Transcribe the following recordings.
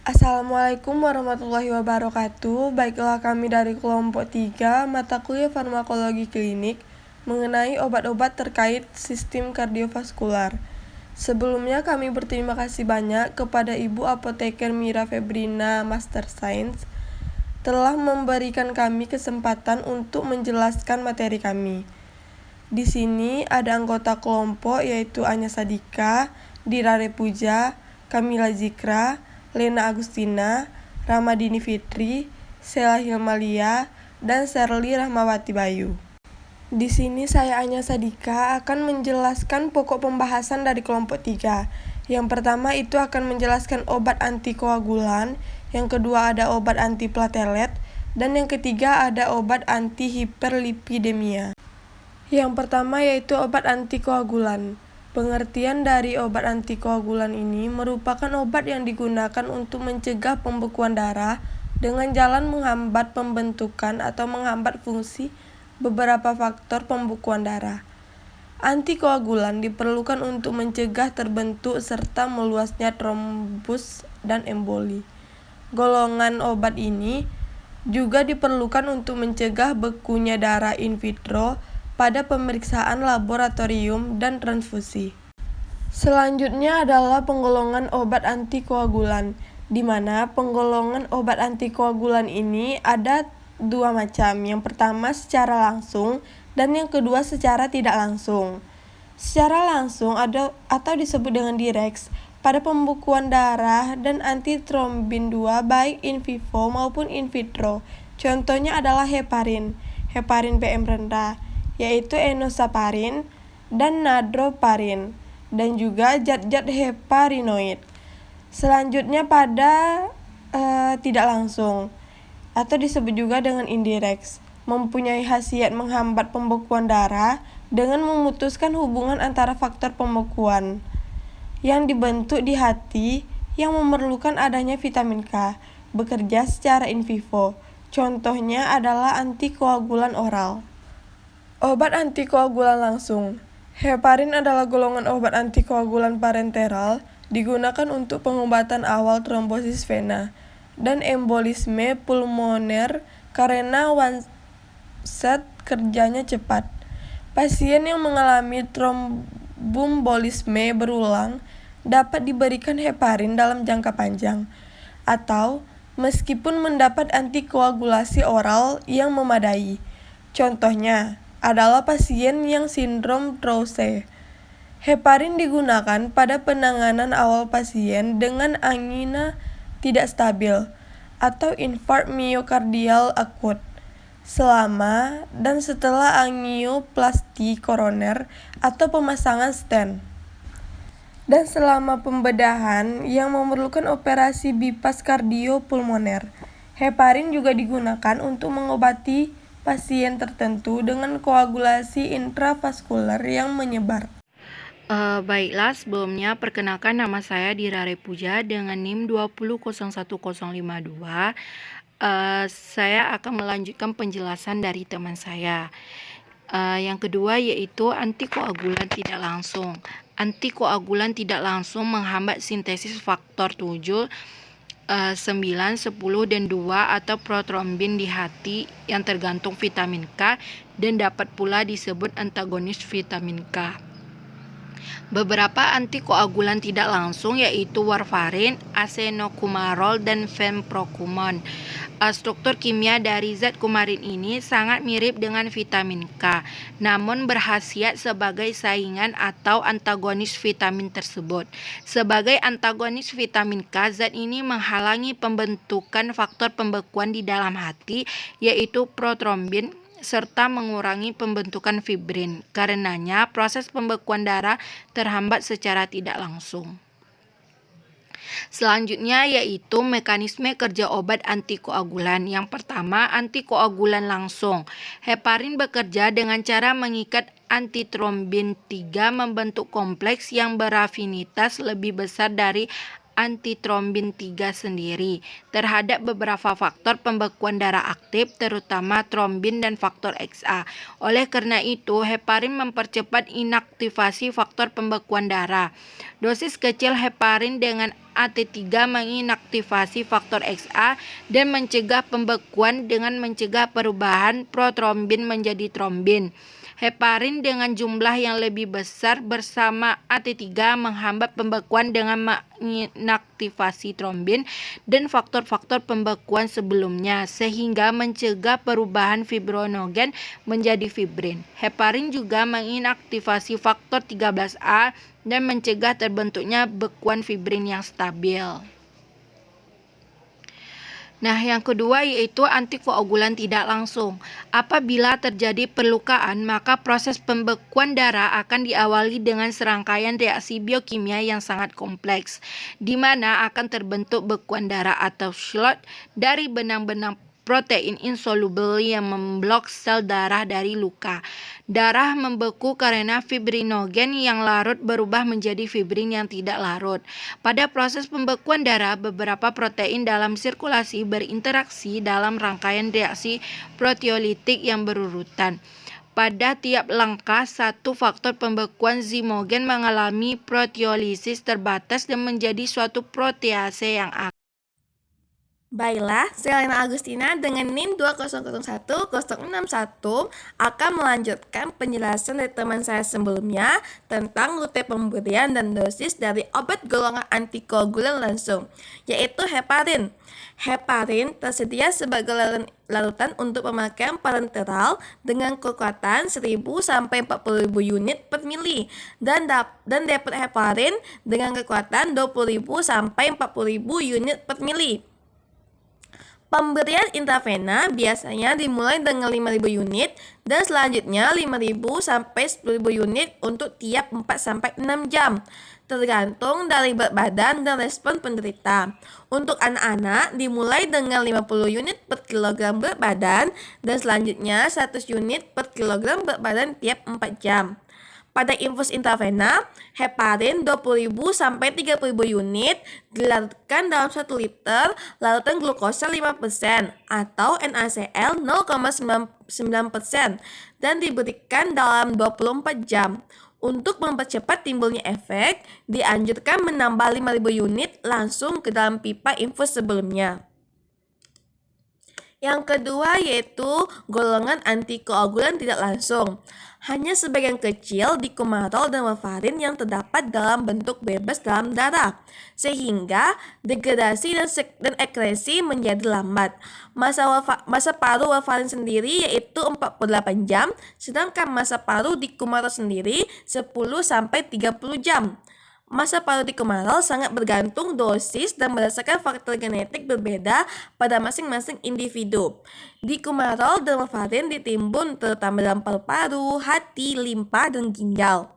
Assalamualaikum warahmatullahi wabarakatuh. Baiklah, kami dari kelompok 3 mata kuliah farmakologi klinik mengenai obat-obat terkait sistem kardiovaskular. Sebelumnya kami berterima kasih banyak kepada Ibu Apoteker Mira Febrina Master Science telah memberikan kami kesempatan untuk menjelaskan materi kami. Di sini ada anggota kelompok yaitu Anya Sadika, Dirare Puja, Kamila Zikra, Lena Agustina, Ramadini Fitri, Sela Hilmalia, dan Sherly Rahmawati Bayu. Di sini saya Anya Sadika akan menjelaskan pokok pembahasan dari kelompok 3. Yang pertama itu akan menjelaskan obat antikoagulan, yang kedua ada obat antiplatelet, dan yang ketiga ada obat antihiperlipidemia. Yang pertama yaitu obat antikoagulan. Pengertian dari obat antikoagulan ini merupakan obat yang digunakan untuk mencegah pembekuan darah dengan jalan menghambat pembentukan atau menghambat fungsi beberapa faktor pembekuan darah. Antikoagulan diperlukan untuk mencegah terbentuk serta meluasnya trombus dan emboli. Golongan obat ini juga diperlukan untuk mencegah bekunya darah in vitro pada pemeriksaan laboratorium dan transfusi. Selanjutnya adalah penggolongan obat antikoagulan, di mana penggolongan obat antikoagulan ini ada dua macam. Yang pertama secara langsung dan yang kedua secara tidak langsung. Secara langsung atau disebut dengan Direx pada pembekuan darah dan antitrombin 2 baik in vivo maupun in vitro. Contohnya adalah heparin PM rendah, yaitu enoxaparin dan nadroparin, dan juga zat-zat heparinoid. Selanjutnya pada tidak langsung, atau disebut juga dengan indirect, mempunyai khasiat menghambat pembekuan darah dengan memutuskan hubungan antara faktor pembekuan yang dibentuk di hati yang memerlukan adanya vitamin K, bekerja secara in vivo. Contohnya adalah antikoagulan oral. Obat antikoagulan langsung. Heparin adalah golongan obat antikoagulan parenteral digunakan untuk pengobatan awal trombosis vena dan embolisme pulmoner karena onset kerjanya cepat. Pasien yang mengalami trombombolisme berulang dapat diberikan heparin dalam jangka panjang atau meskipun mendapat antikoagulasi oral yang memadai. Contohnya adalah pasien yang sindrom Trouse. Heparin digunakan pada penanganan awal pasien dengan angina tidak stabil atau infark miokardial akut selama dan setelah angioplasti koroner atau pemasangan stent, dan selama pembedahan yang memerlukan operasi bypass kardiopulmoner. Heparin juga digunakan untuk mengobati pasien tertentu dengan koagulasi intravaskular yang menyebar. Baiklah, sebelumnya perkenalkan nama saya Dirare Puja dengan NIM 2001052. Saya akan melanjutkan penjelasan dari teman saya. Yang kedua yaitu antikoagulan tidak langsung. Antikoagulan tidak langsung menghambat sintesis faktor 7, 9, 10, dan 2 atau protrombin di hati yang tergantung vitamin K dan dapat pula disebut antagonis vitamin K. Beberapa antikoagulan tidak langsung yaitu warfarin, asenokumarol, dan fenprokumon. Struktur kimia dari zat kumarin ini sangat mirip dengan vitamin K, namun berkhasiat sebagai saingan atau antagonis vitamin tersebut. Sebagai antagonis vitamin K, zat ini menghalangi pembentukan faktor pembekuan di dalam hati, yaitu protrombin, serta mengurangi pembentukan fibrin. Karenanya, proses pembekuan darah terhambat secara tidak langsung. Selanjutnya yaitu mekanisme kerja obat antikoagulan. Yang pertama, antikoagulan langsung. Heparin bekerja dengan cara mengikat antitrombin 3 membentuk kompleks yang berafinitas lebih besar dari antitrombin 3 sendiri terhadap beberapa faktor pembekuan darah aktif, terutama trombin dan faktor XA. Oleh karena itu, heparin mempercepat inaktivasi faktor pembekuan darah. Dosis kecil heparin dengan AT3 menginaktivasi faktor XA dan mencegah pembekuan dengan mencegah perubahan protrombin menjadi trombin. Heparin dengan jumlah yang lebih besar bersama AT3 menghambat pembekuan dengan menginaktivasi trombin dan faktor-faktor pembekuan sebelumnya sehingga mencegah perubahan fibrinogen menjadi fibrin. Heparin juga menginaktivasi faktor 13A dan mencegah terbentuknya bekuan fibrin yang stabil. Nah, yang kedua yaitu antikoagulan tidak langsung. Apabila terjadi perlukaan, maka proses pembekuan darah akan diawali dengan serangkaian reaksi biokimia yang sangat kompleks, di mana akan terbentuk bekuan darah atau slot dari benang-benang protein insoluble yang memblok sel darah dari luka. Darah membeku karena fibrinogen yang larut berubah menjadi fibrin yang tidak larut. Pada proses pembekuan darah, beberapa protein dalam sirkulasi berinteraksi dalam rangkaian reaksi proteolitik yang berurutan. Pada tiap langkah, satu faktor pembekuan zimogen mengalami proteolisis terbatas dan menjadi suatu protease yang aktif. Baiklah, saya Lena Agustina dengan NIM 2001061 akan melanjutkan penjelasan dari teman saya sebelumnya tentang rute pemberian dan dosis dari obat golongan antikoagulan langsung, yaitu heparin. Heparin tersedia sebagai larutan untuk pemakaian parenteral dengan kekuatan 1000 sampai 40.000 unit per mili dan dapat heparin dengan kekuatan 20.000 sampai 40.000 unit per mili. Pemberian intravena biasanya dimulai dengan 5.000 unit dan selanjutnya 5.000 sampai 10.000 unit untuk tiap 4-6 jam, tergantung dari berat badan dan respon penderita. Untuk anak-anak dimulai dengan 50 unit per kilogram berat badan dan selanjutnya 100 unit per kilogram berat badan tiap 4 jam. Pada infus intravena, heparin 20.000 sampai 30.000 unit dilarutkan dalam 1 liter larutan glukosa 5% atau NaCl 0,99% dan diberikan dalam 24 jam. Untuk mempercepat timbulnya efek, dianjurkan menambah 5.000 unit langsung ke dalam pipa infus sebelumnya. Yang kedua yaitu golongan antikoagulan tidak langsung. Hanya sebagian kecil dikumarol dan warfarin yang terdapat dalam bentuk bebas dalam darah, sehingga degradasi dan ekresi menjadi lambat. Masa paruh warfarin sendiri yaitu 48 jam, sedangkan masa paruh dikumarol sendiri 10-30 jam. Masa paruh dikumarol sangat bergantung dosis dan berdasarkan faktor genetik berbeda pada masing-masing individu. Dikumarol dan warfarin ditimbun terutama dalam paru-paru, hati, limpa, dan ginjal.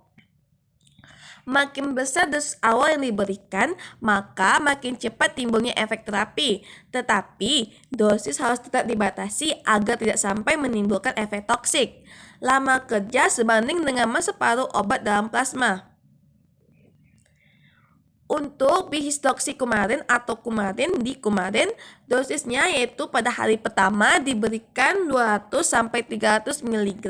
Makin besar dosis awal yang diberikan, maka makin cepat timbulnya efek terapi. Tetapi, dosis harus tetap dibatasi agar tidak sampai menimbulkan efek toksik. Lama kerja sebanding dengan masa paruh obat dalam plasma. Untuk bihistoksikkumarin atau kumarin di kumarin, dosisnya yaitu pada hari pertama diberikan 200-300 mg,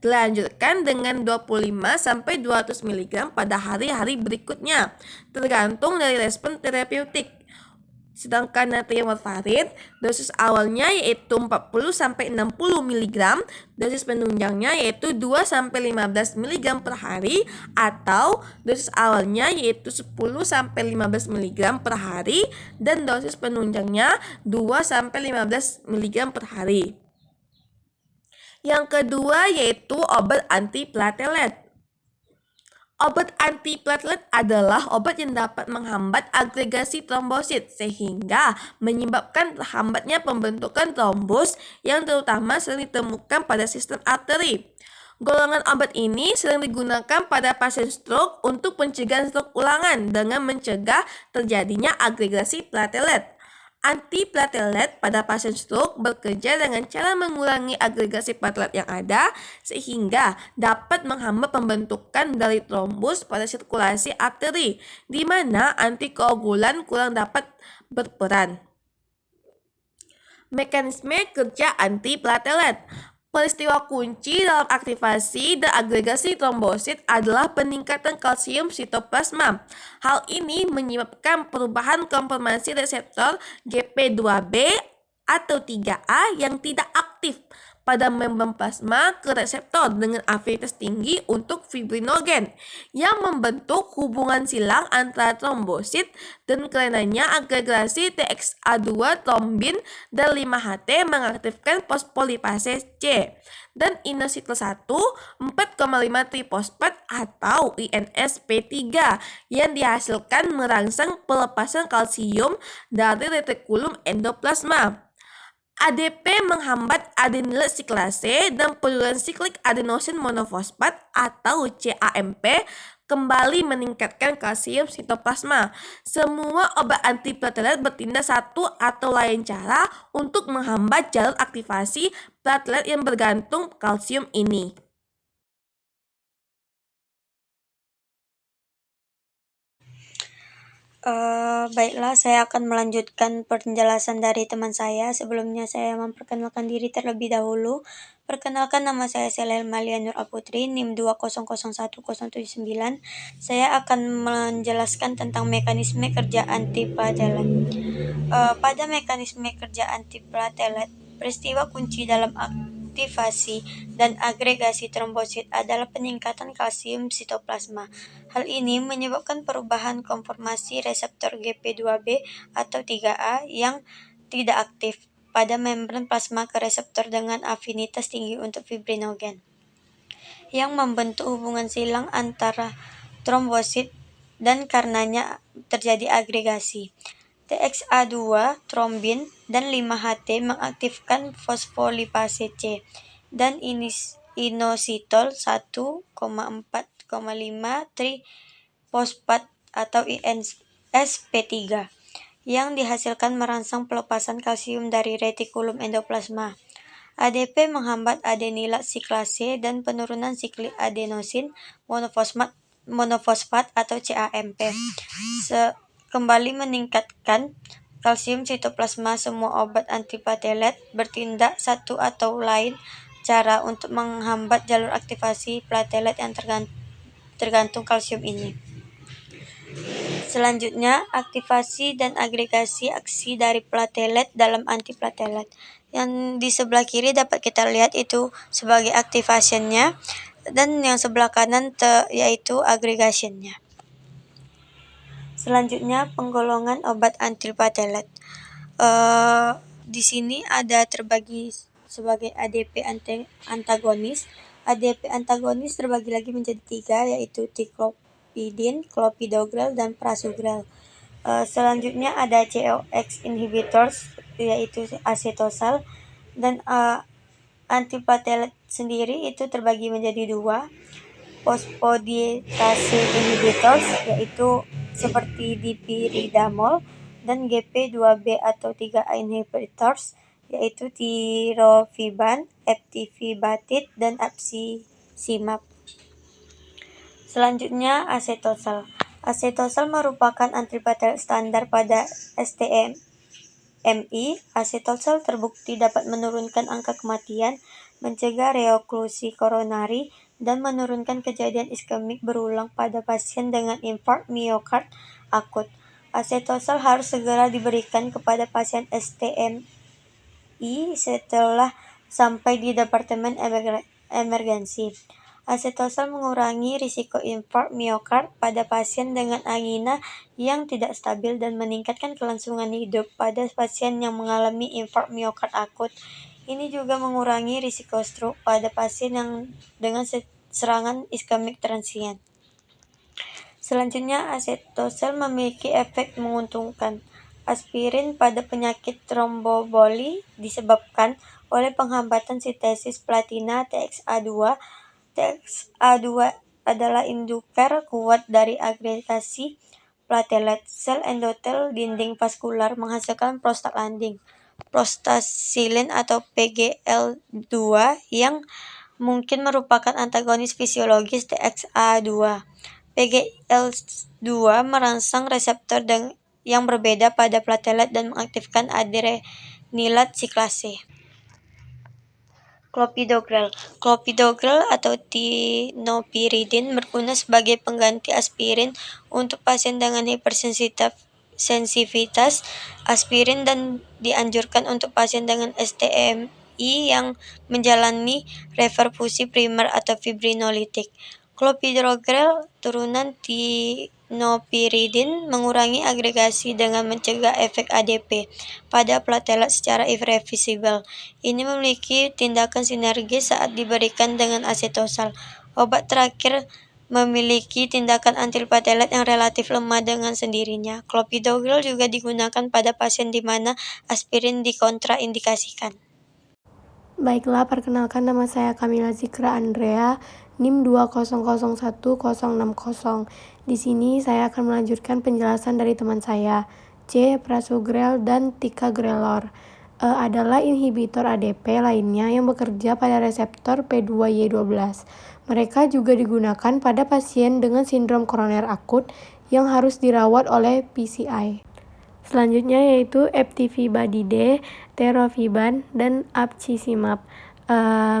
dilanjutkan dengan 25-200 mg pada hari-hari berikutnya, tergantung dari respon terapeutik. Sedangkan natrium warfarin, dosis awalnya yaitu 40-60 mg, dosis penunjangnya yaitu 2-15 mg per hari, atau dosis awalnya yaitu 10-15 mg per hari, dan dosis penunjangnya 2-15 mg per hari. Yang kedua yaitu obat antiplatelet. Obat antiplatelet adalah obat yang dapat menghambat agregasi trombosit sehingga menyebabkan terhambatnya pembentukan trombus yang terutama sering ditemukan pada sistem arteri. Golongan obat ini sering digunakan pada pasien stroke untuk pencegahan stroke ulangan dengan mencegah terjadinya agregasi platelet. Antiplatelet pada pasien stroke bekerja dengan cara mengurangi agregasi platelet yang ada sehingga dapat menghambat pembentukan dari trombus pada sirkulasi arteri, di mana antikoagulan kurang dapat berperan. Mekanisme kerja antiplatelet. Peristiwa kunci dalam aktivasi dan agregasi trombosit adalah peningkatan kalsium sitoplasma. Hal ini menyebabkan perubahan konformasi reseptor GP2B atau 3A yang tidak aktif pada membran plasma ke reseptor dengan afinitas tinggi untuk fibrinogen yang membentuk hubungan silang antara trombosit dan karenanya agregasi TXA2 trombin dan 5-HT mengaktifkan fosfolipase C dan inositol 1 4,5 trifosfat atau INSP3 yang dihasilkan merangsang pelepasan kalsium dari retikulum endoplasma. ADP menghambat adenyl siklase dan penurunan siklik adenosin monofosfat atau CAMP kembali meningkatkan kalsium sitoplasma. Semua obat antiplatelet bertindak satu atau lain cara untuk menghambat jalur aktivasi platelet yang bergantung kalsium ini. Baiklah, saya akan melanjutkan penjelasan dari teman saya. Sebelumnya saya memperkenalkan diri terlebih dahulu. Perkenalkan, nama saya Selel Malia Nur Aputri, NIM 2001079. Saya akan menjelaskan tentang mekanisme kerja antiplatelet. Pada mekanisme kerja antiplatelet, peristiwa kunci dalam aktivasi dan agregasi trombosit adalah peningkatan kalsium sitoplasma. Hal ini menyebabkan perubahan konformasi reseptor GP2B atau 3A yang tidak aktif pada membran plasma ke reseptor dengan afinitas tinggi untuk fibrinogen, yang membentuk hubungan silang antara trombosit dan karenanya terjadi agregasi. TXA2 trombin dan 5-HT mengaktifkan fosfolipase C dan inositol 1,4,5 trifosfat atau INSP3 yang dihasilkan merangsang pelepasan kalsium dari retikulum endoplasma. ADP menghambat adenyl siklase dan penurunan siklik adenosin monofosfat atau CAMP. Kembali meningkatkan kalsium sitoplasma. Semua obat antiplatelet bertindak satu atau lain cara untuk menghambat jalur aktivasi platelet yang tergantung kalsium ini. Selanjutnya, aktivasi dan agregasi aksi dari platelet dalam antiplatelet. Yang di sebelah kiri dapat kita lihat itu sebagai aktivasinya, dan yang sebelah kanan yaitu agregasinya. Selanjutnya, penggolongan obat antiplatelet. Di sini ada terbagi sebagai ADP antagonis. ADP antagonis terbagi lagi menjadi 3, yaitu ticlopidin, clopidogrel, dan prasugrel. Selanjutnya ada COX inhibitors, yaitu acetosal, dan antiplatelet sendiri itu terbagi menjadi 2, fosfodiesterase inhibitors, yaitu seperti dipiridamol, dan GP2B atau 3A inhibitors, yaitu tirofiban, eptifibatid, dan apsisimab. Selanjutnya, acetosal. Acetosal merupakan antiplatelet standar pada STMI. Acetosal terbukti dapat menurunkan angka kematian, mencegah reoklusi koronari, dan menurunkan kejadian iskemik berulang pada pasien dengan infark miokard akut. Acetosal harus segera diberikan kepada pasien STMI setelah sampai di departemen emergensi. Acetosal mengurangi risiko infark miokard pada pasien dengan angina yang tidak stabil dan meningkatkan kelangsungan hidup pada pasien yang mengalami infark miokard akut. Ini juga mengurangi risiko stroke pada pasien yang dengan serangan iskemik transien. Selanjutnya, acetosal memiliki efek menguntungkan. Aspirin pada penyakit tromboboli disebabkan oleh penghambatan sintesis platina TXA2. TXA2 adalah induker kuat dari agregasi platelet. Sel endotel dinding vaskular menghasilkan prostaglandin, prostasilin atau PGL2 yang mungkin merupakan antagonis fisiologis TXA2. PGL2 merangsang reseptor yang berbeda pada platelet dan mengaktifkan adrenilat siklase. Clopidogrel atau tinopiridin berguna sebagai pengganti aspirin untuk pasien dengan hipersensitivitas aspirin dan dianjurkan untuk pasien dengan STMI yang menjalani reperfusi primer atau fibrinolitik. Clopidogrel turunan tinopiridin mengurangi agregasi dengan mencegah efek ADP pada platelet secara irreversibel. Ini memiliki tindakan sinergis saat diberikan dengan asetosal. Obat terakhir memiliki tindakan antiplatelet yang relatif lemah dengan sendirinya. Clopidogrel juga digunakan pada pasien di mana aspirin dikontraindikasikan. Baiklah, perkenalkan nama saya Kamila Zikra Andrea, NIM 2001060. Di sini saya akan melanjutkan penjelasan dari teman saya, C. Prasugrel dan Ticagrelor. Adalah inhibitor ADP lainnya yang bekerja pada reseptor P2Y12. Mereka juga digunakan pada pasien dengan sindrom koroner akut yang harus dirawat oleh PCI. Selanjutnya yaitu eptivibadide, terofeban, dan apcizimab.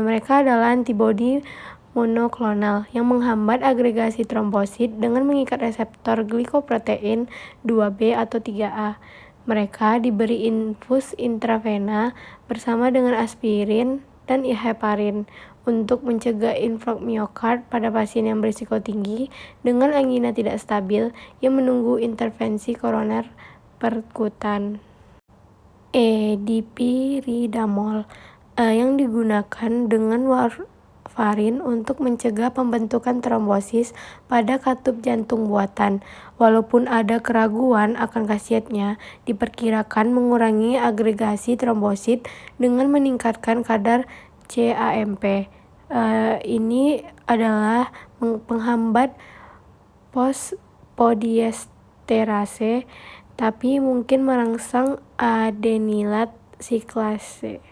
Mereka adalah antibodi monoklonal yang menghambat agregasi trombosit dengan mengikat reseptor glikoprotein 2B atau 3A. Mereka diberi infus intravena bersama dengan aspirin dan heparin untuk mencegah infark miokard pada pasien yang berisiko tinggi dengan angina tidak stabil yang menunggu intervensi koroner perkutan. Dipiridamol yang digunakan dengan warfarin untuk mencegah pembentukan trombosis pada katup jantung buatan. Walaupun ada keraguan akan khasiatnya, diperkirakan mengurangi agregasi trombosit dengan meningkatkan kadar CAMP. Ini adalah penghambat fosfodiesterase, tapi mungkin merangsang adenilat siklase.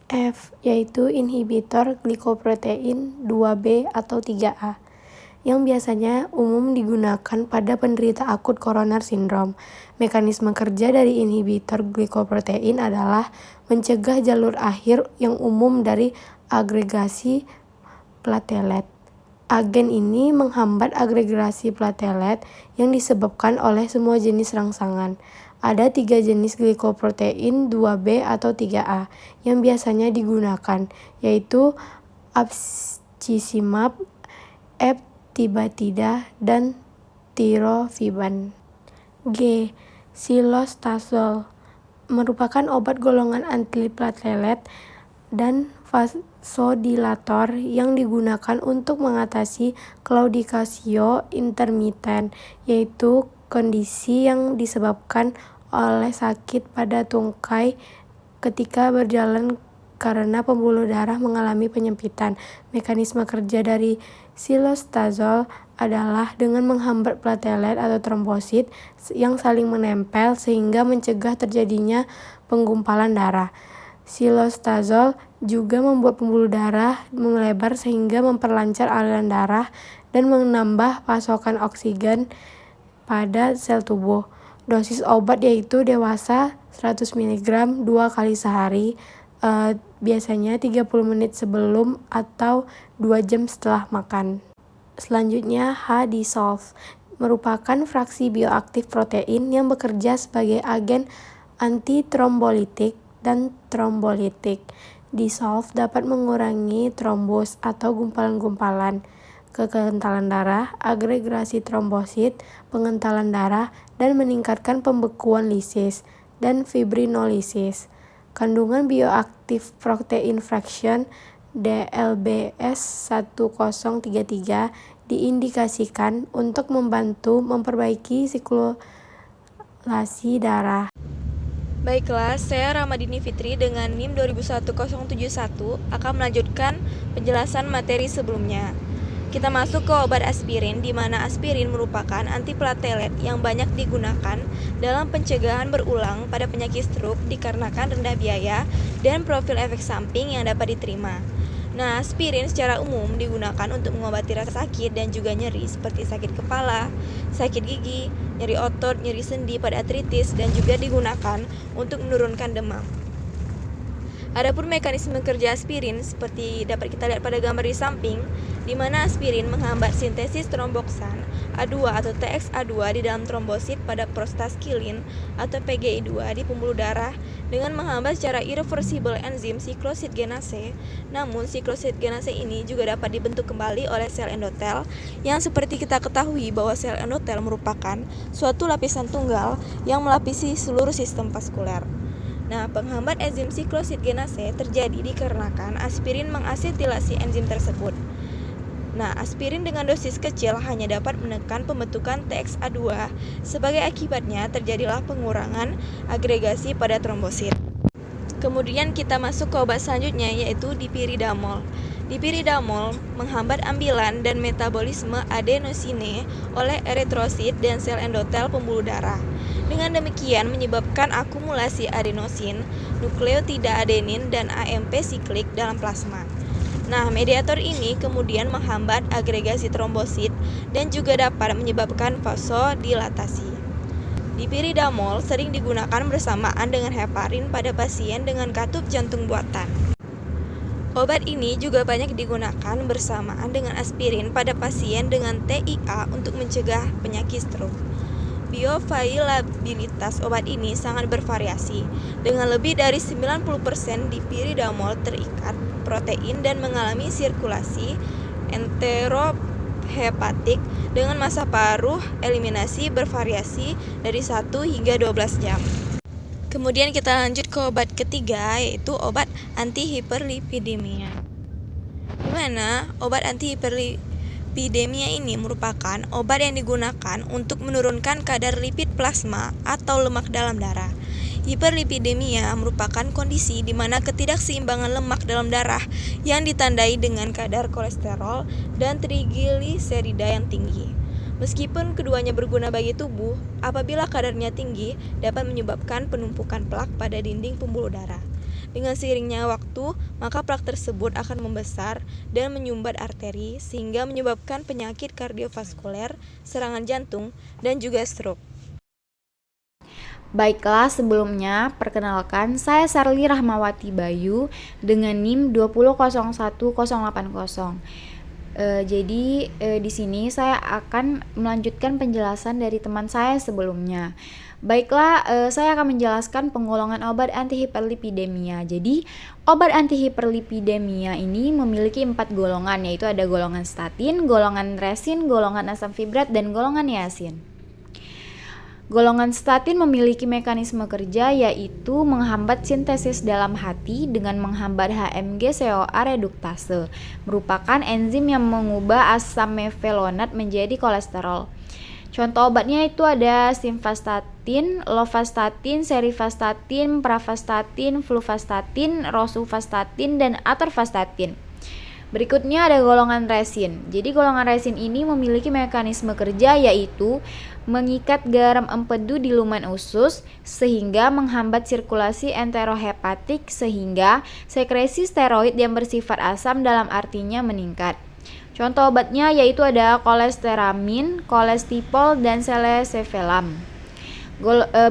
F, yaitu inhibitor glikoprotein 2B atau 3A, yang biasanya umum digunakan pada penderita akut koroner sindrom. Mekanisme kerja dari inhibitor glikoprotein adalah mencegah jalur akhir yang umum dari agregasi platelet. Agen ini menghambat agregasi platelet yang disebabkan oleh semua jenis rangsangan. Ada 3 jenis glikoprotein 2B atau 3A yang biasanya digunakan, yaitu apcizimab, eptibatida, dan tirofiban. G. Cilostazol merupakan obat golongan antiplatelet dan vasodilator yang digunakan untuk mengatasi claudicatio intermittent, yaitu kondisi yang disebabkan oleh sakit pada tungkai ketika berjalan karena pembuluh darah mengalami penyempitan. Mekanisme kerja dari cilostazol adalah dengan menghambat platelet atau trombosit yang saling menempel sehingga mencegah terjadinya penggumpalan darah. Cilostazol juga membuat pembuluh darah melebar sehingga memperlancar aliran darah dan menambah pasokan oksigen pada sel tubuh. Dosis obat yaitu dewasa 100 mg 2 kali sehari, biasanya 30 menit sebelum atau 2 jam setelah makan. Selanjutnya H-dissolve merupakan fraksi bioaktif protein yang bekerja sebagai agen antitrombolitik dan trombolitik. Dissolve dapat mengurangi trombus atau gumpalan-gumpalan, kekentalan darah, agregasi trombosit, pengentalan darah, dan meningkatkan pembekuan lisis dan fibrinolisis. Kandungan bioaktif protein fraction DLBS 1033 diindikasikan untuk membantu memperbaiki sirkulasi darah. Baiklah, saya Ramadini Fitri dengan NIM 2011071 akan melanjutkan penjelasan materi sebelumnya. kita masuk ke obat aspirin, di mana aspirin merupakan antiplatelet yang banyak digunakan dalam pencegahan berulang pada penyakit stroke dikarenakan rendah biaya dan profil efek samping yang dapat diterima. Nah, aspirin secara umum digunakan untuk mengobati rasa sakit dan juga nyeri seperti sakit kepala, sakit gigi, nyeri otot, nyeri sendi pada artritis, dan juga digunakan untuk menurunkan demam. Adapun mekanisme kerja aspirin seperti dapat kita lihat pada gambar di samping, di mana aspirin menghambat sintesis tromboksan A2 atau TXA2 di dalam trombosit pada prostaskilin atau PGI2 di pembuluh darah dengan menghambat secara irreversibel enzim siklosid genase. Namun siklosid genase ini juga dapat dibentuk kembali oleh sel endotel yang seperti kita ketahui bahwa sel endotel merupakan suatu lapisan tunggal yang melapisi seluruh sistem vaskuler. Nah, penghambat enzim siklosid genase terjadi dikarenakan aspirin mengasetilasi enzim tersebut. Nah, aspirin dengan dosis kecil hanya dapat menekan pembentukan TXA2. Sebagai akibatnya terjadilah pengurangan agregasi pada trombosit. Kemudian kita masuk ke obat selanjutnya yaitu dipiridamol. Dipiridamol menghambat ambilan dan metabolisme adenosine oleh eritrosit dan sel endotel pembuluh darah. Dengan demikian menyebabkan akumulasi adenosin, nukleotida adenin, dan AMP siklik dalam plasma. Nah, mediator ini kemudian menghambat agregasi trombosit dan juga dapat menyebabkan vasodilatasi. Dipiridamol sering digunakan bersamaan dengan heparin pada pasien dengan katup jantung buatan. Obat ini juga banyak digunakan bersamaan dengan aspirin pada pasien dengan TIA untuk mencegah penyakit stroke. Bioavailabilitas obat ini sangat bervariasi. Dengan lebih dari 90% dipiridamol terikat protein dan mengalami sirkulasi enterohepatik dengan masa paruh eliminasi bervariasi dari 1 hingga 12 jam. Kemudian kita lanjut ke obat ketiga yaitu obat antihiperlipidemia. Di mana obat antihiperlipidemia ini merupakan obat yang digunakan untuk menurunkan kadar lipid plasma atau lemak dalam darah. Hiperlipidemia merupakan kondisi di mana ketidakseimbangan lemak dalam darah yang ditandai dengan kadar kolesterol dan trigliserida yang tinggi. Meskipun keduanya berguna bagi tubuh, apabila kadarnya tinggi dapat menyebabkan penumpukan plak pada dinding pembuluh darah. Dengan seiringnya waktu, maka plak tersebut akan membesar dan menyumbat arteri sehingga menyebabkan penyakit kardiovaskuler, serangan jantung, dan juga stroke. Baiklah, sebelumnya perkenalkan saya Sarli Rahmawati Bayu dengan NIM 2001080. Jadi di sini saya akan melanjutkan penjelasan dari teman saya sebelumnya. Baiklah, saya akan menjelaskan penggolongan obat antihiperlipidemia. Jadi, obat antihiperlipidemia ini memiliki 4 golongan, yaitu ada golongan statin, golongan resin, golongan asam fibrat, dan golongan niacin. Golongan statin memiliki mekanisme kerja yaitu menghambat sintesis dalam hati dengan menghambat HMG-CoA reduktase, merupakan enzim yang mengubah asam mevalonat menjadi kolesterol. Contoh obatnya itu ada simvastatin, lovastatin, serivastatin, pravastatin, fluvastatin, rosuvastatin, dan atorvastatin. Berikutnya ada golongan resin. Jadi golongan resin ini memiliki mekanisme kerja yaitu mengikat garam empedu di lumen usus sehingga menghambat sirkulasi enterohepatik sehingga sekresi steroid yang bersifat asam dalam artinya meningkat. Contoh obatnya yaitu ada kolesteramin, kolestipol, dan selesevelam.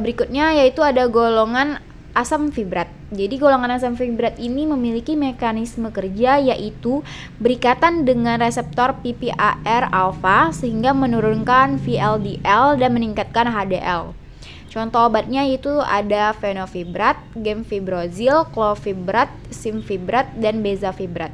Berikutnya yaitu ada golongan asam fibrat. Jadi golongan asam fibrat ini memiliki mekanisme kerja yaitu berikatan dengan reseptor PPAR alfa sehingga menurunkan VLDL dan meningkatkan HDL. Contoh obatnya itu ada fenofibrat, gemfibrozil, clofibrat, simfibrat, dan bezafibrat.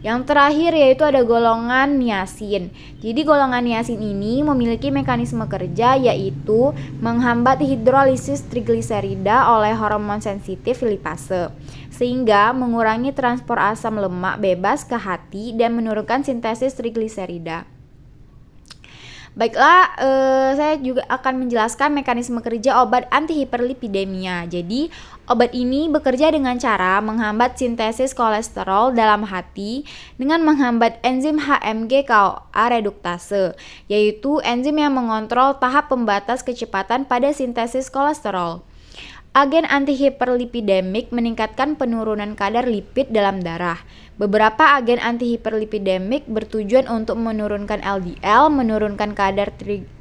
Yang terakhir yaitu ada golongan niacin. Jadi golongan niacin ini memiliki mekanisme kerja yaitu menghambat hidrolisis trigliserida oleh hormon sensitif lipase sehingga mengurangi transport asam lemak bebas ke hati dan menurunkan sintesis trigliserida. Baiklah, saya juga akan menjelaskan mekanisme kerja obat antihiperlipidemia. Jadi, obat ini bekerja dengan cara menghambat sintesis kolesterol dalam hati dengan menghambat enzim HMG-CoA reduktase, yaitu enzim yang mengontrol tahap pembatas kecepatan pada sintesis kolesterol. Agen antihiperlipidemik meningkatkan penurunan kadar lipid dalam darah. Beberapa agen antihiperlipidemik bertujuan untuk menurunkan LDL, menurunkan kadar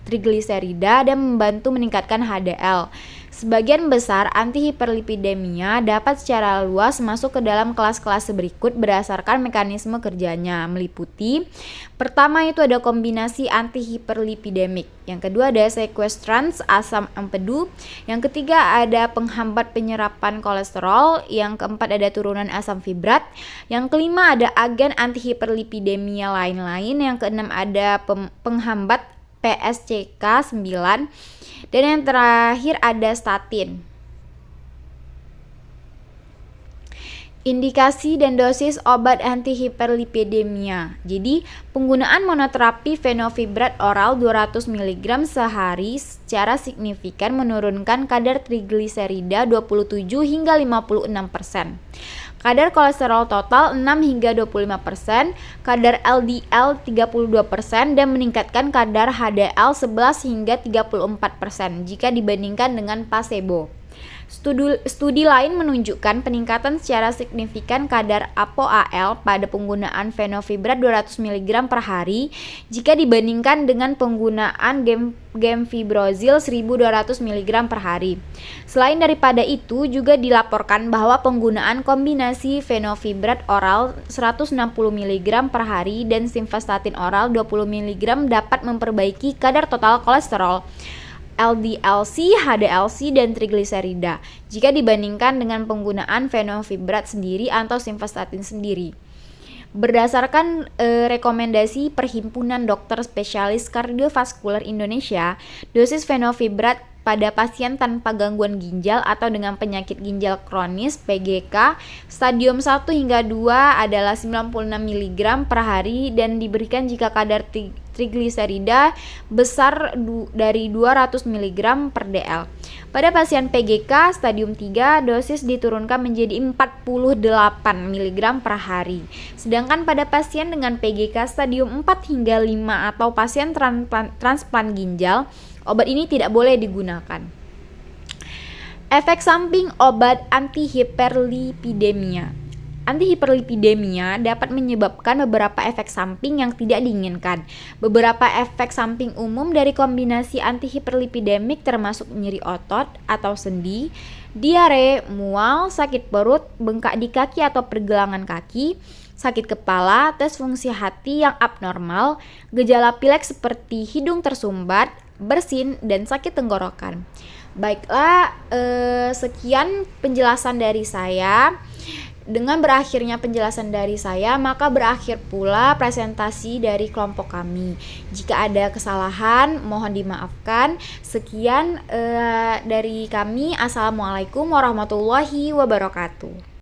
trigliserida, dan membantu meningkatkan HDL. Sebagian besar antihiperlipidemia dapat secara luas masuk ke dalam kelas-kelas berikut berdasarkan mekanisme kerjanya, meliputi: pertama itu ada kombinasi antihiperlipidemik, yang kedua ada sequestrans asam empedu, yang ketiga ada penghambat penyerapan kolesterol, yang keempat ada turunan asam fibrat, yang kelima ada agen antihiperlipidemia lain-lain, yang keenam ada penghambat PSCK9, dan yang terakhir ada statin. Indikasi dan dosis obat antihiperlipidemia. Jadi, penggunaan monoterapi fenofibrat oral 200 mg sehari secara signifikan menurunkan kadar trigliserida 27 hingga 56%. Kadar kolesterol total 6 hingga 25%, kadar LDL 32%, dan meningkatkan kadar HDL 11 hingga 34% jika dibandingkan dengan placebo. Studi lain menunjukkan peningkatan secara signifikan kadar ApoAL pada penggunaan fenofibrat 200 mg per hari jika dibandingkan dengan penggunaan gemfibrozil 1200 mg per hari. Selain daripada itu, juga dilaporkan bahwa penggunaan kombinasi fenofibrat oral 160 mg per hari dan simvastatin oral 20 mg dapat memperbaiki kadar total kolesterol, LDL-C, HDL-C, dan trigliserida jika dibandingkan dengan penggunaan fenofibrat sendiri atau simvastatin sendiri. Berdasarkan rekomendasi Perhimpunan Dokter Spesialis Kardiovaskular Indonesia, dosis fenofibrat pada pasien tanpa gangguan ginjal atau dengan penyakit ginjal kronis (PGK) stadium 1 hingga 2 adalah 96 mg per hari dan diberikan jika kadar trigliserida besar dari 200 mg per dl. Pada pasien PGK stadium 3, dosis diturunkan menjadi 48 mg per hari. Sedangkan pada pasien dengan PGK stadium 4 hingga 5 atau pasien transplant ginjal, obat ini tidak boleh digunakan. Efek samping obat antihiperlipidemia. Antihiperlipidemia dapat menyebabkan beberapa efek samping yang tidak diinginkan. Beberapa efek samping umum dari kombinasi antihiperlipidemik termasuk nyeri otot atau sendi, diare, mual, sakit perut, bengkak di kaki atau pergelangan kaki, sakit kepala, tes fungsi hati yang abnormal, gejala pilek seperti hidung tersumbat, bersin, dan sakit tenggorokan. Baiklah, sekian penjelasan dari saya. Dengan berakhirnya penjelasan dari saya, maka berakhir pula presentasi dari kelompok kami. Jika ada kesalahan, mohon dimaafkan. Sekian dari kami. Assalamualaikum warahmatullahi wabarakatuh.